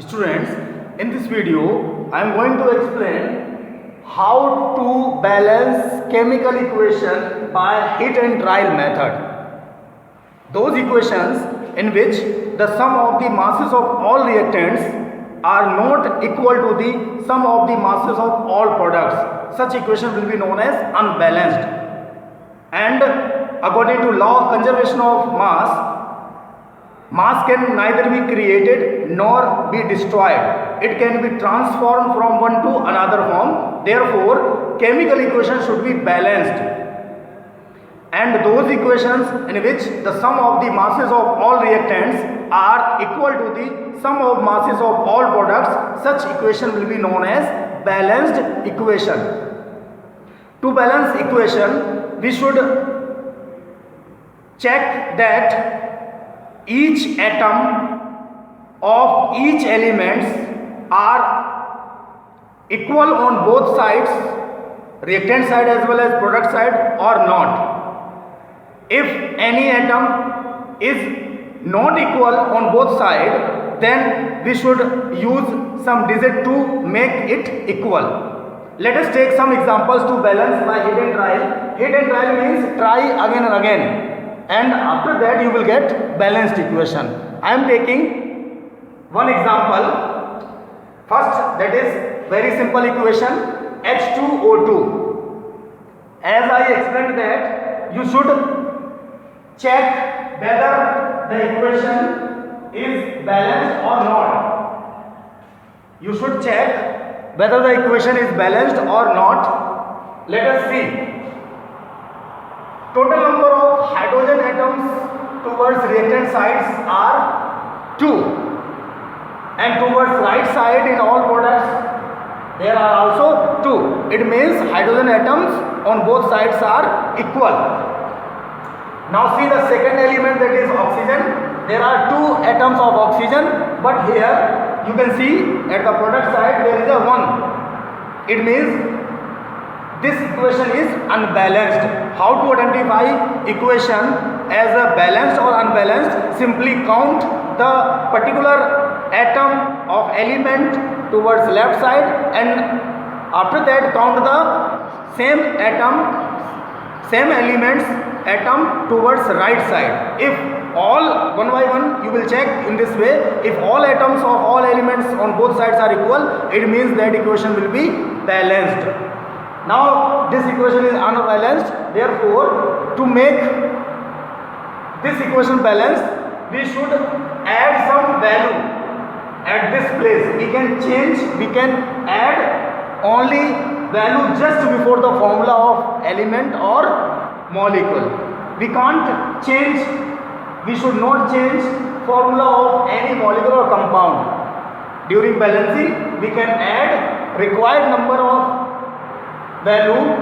Students, in this video, I am going to explain how to balance chemical equation by hit and trial method. Those equations in which the sum of the masses of all reactants are not equal to the sum of the masses of all products. Such equation will be known as unbalanced. And according to law of conservation of mass can neither be created nor be destroyed. It can be transformed from one to another form. Therefore, chemical equations should be balanced. And those equations in which the sum of the masses of all reactants are equal to the sum of masses of all products, such equation will be known as balanced equation. To balance equation, we should check that each atom of each elements are equal on both sides, reactant side as well as product side, or not. If any atom is not equal on both sides, then we should use some digit to make it equal. Let us take some examples to balance by hit and trial. Hit and trial means try again and again, and after that you will get balanced equation. I am taking one example. First, that is very simple equation, H2O2. As I explained that you should check whether the equation is balanced or not. You should check whether the equation is balanced or not. Let us see. Total number of hydrogen atoms towards reactant sides are 2, and towards right side in all products there are also 2. It means hydrogen atoms on both sides are equal. Now see the second element, that is oxygen. There are 2 atoms of oxygen, but here you can see at the product side there is a 1. It means this equation is unbalanced. How to identify equation as a balanced or unbalanced? Simply count the particular atom of element towards left side, and after that count the same elements atom towards right side. If all one by one you will check in this way, if all atoms of all elements on both sides are equal, it means that equation will be balanced. Now this equation is unbalanced. Therefore, to make this equation balanced, we should add some value at this place. We can add only value just before the formula of element or molecule. We can't change, we should not change formula of any molecule or compound. During balancing, we can add required number of value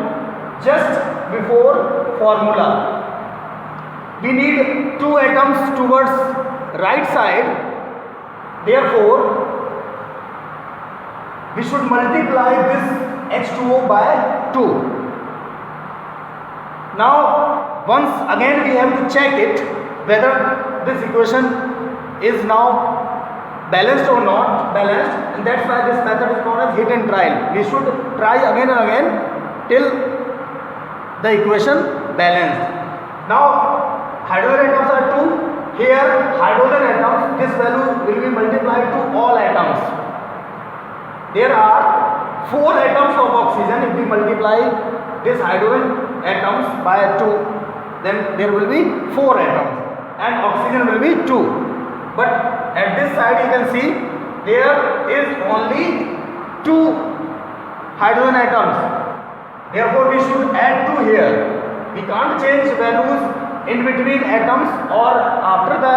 just before formula. We need 2 atoms towards right side. Therefore, we should multiply this H2O by 2. Now, once again we have to check it whether this equation is now balanced or not balanced, and that's why this method is known as hit and trial. We should try again and again till the equation balanced. Now hydrogen atoms are 2. Here hydrogen atoms, this value will be multiplied to all atoms. There are 4 atoms of oxygen. If we multiply this hydrogen atoms by 2, then there will be 4 atoms, and oxygen will be 2. But at this side you can see there is only 2 hydrogen atoms. Therefore, we should add 2 here. We can't change values in between atoms or after the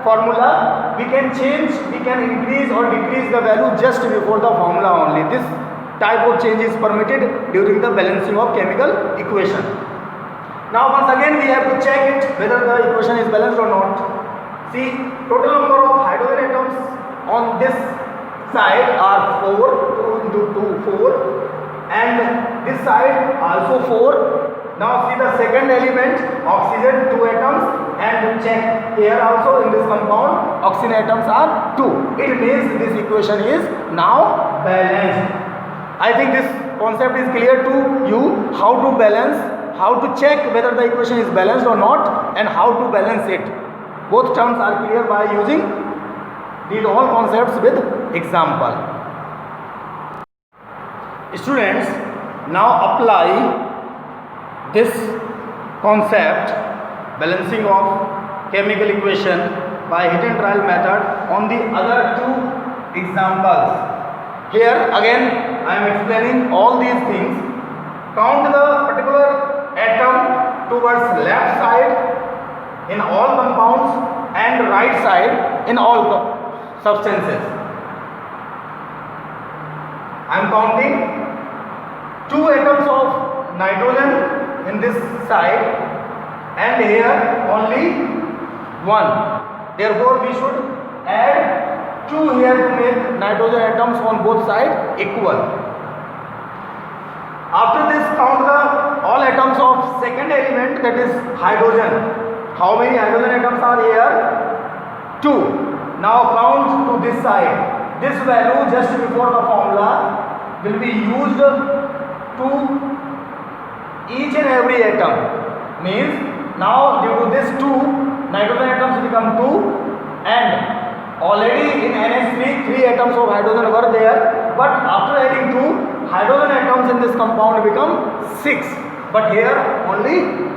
formula. We can increase or decrease the value just before the formula only. This type of change is permitted during the balancing of chemical equation. Now once again we have to check it whether the equation is balanced or not. See, total number of hydrogen atoms on this side are 4, 2 into 2, 4. And this side also 4. Now see the second element, oxygen, 2 atoms, and check here also in this compound oxygen atoms are 2. It means this equation is now balanced. I think this concept is clear to you, how to balance, how to check whether the equation is balanced or not, and how to balance it. Both terms are clear by using these all concepts with example. Students, now apply this concept, balancing of chemical equation by hit and trial method, on the other two examples. Here again I am explaining all these things. Count the particular atom towards left side in all compounds and right side in all substances. I am counting 2 atoms of nitrogen in this side and here only 1. Therefore we should add 2 here to make nitrogen atoms on both sides equal. After this, count the all atoms of second element, that is hydrogen. How many hydrogen atoms are here? 2. Now count to this side. This value just before the formula will be used to each and every atom. Means now due to this 2, nitrogen atoms become 2 and already in NH3 3 atoms of hydrogen were there, but after adding 2 hydrogen atoms in this compound become 6, but here only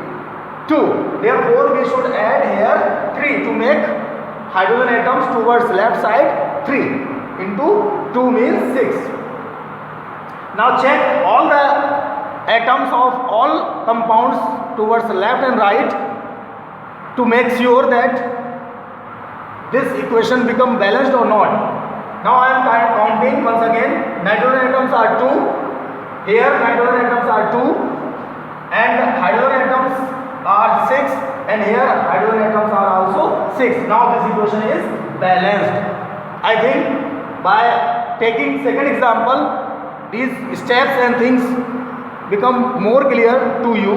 2. Therefore we should add here 3 to make hydrogen atoms towards left side 3 into 2 means 6. Now check all the atoms of all compounds towards left and right to make sure that this equation become balanced or not. Now I am counting once again. Nitrogen atoms are 2. Here nitrogen atoms are 2 and hydrogen atoms are 6 and here hydrogen atoms are also 6. Now this equation is balanced. I think by taking second example, these steps and things become more clear to you.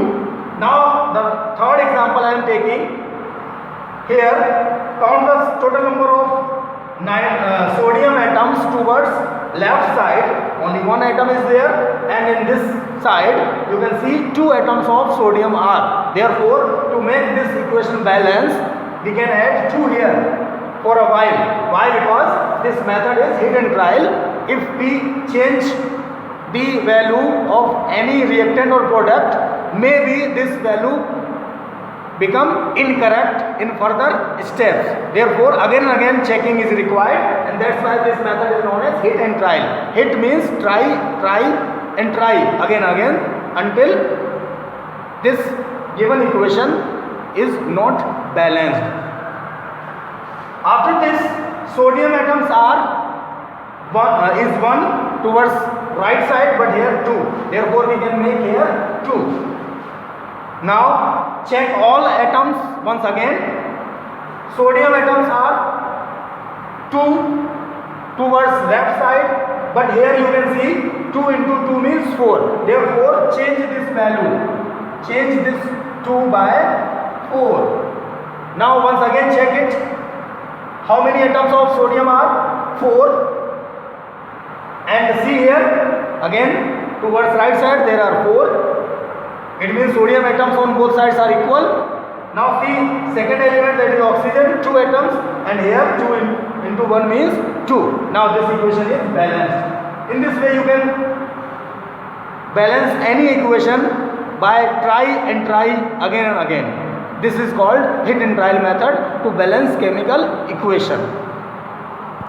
Now the third example I am taking. Here count the total number of 9 sodium atoms towards left side. Only 1 atom is there and in this side you can see 2 atoms of sodium are. Therefore to make this equation balance we can add 2 here for a while. Why? Because this method is hit and trial. If we change the value of any reactant or product, maybe this value become incorrect in further steps. Therefore again and again checking is required, and that's why this method is known as hit and trial. Hit means try and try again and again until this given equation is not balanced. After this, sodium atoms are 1 towards right side, but here 2. Therefore we can make here 2. Now check all atoms once again. Sodium atoms are 2 towards left side, but here you can see 2 into 2 means 4. Therefore change this value. Change this 2 by 4. Now once again check it. How many atoms of sodium are? 4. And see here again towards right side there are 4. It means sodium atoms on both sides are equal. Now see second element, that is oxygen, 2 atoms, and here 2 into 1 means 2. Now this equation is balanced. In this way you can balance any equation by try and try again and again. This is called hit and trial method to balance chemical equation.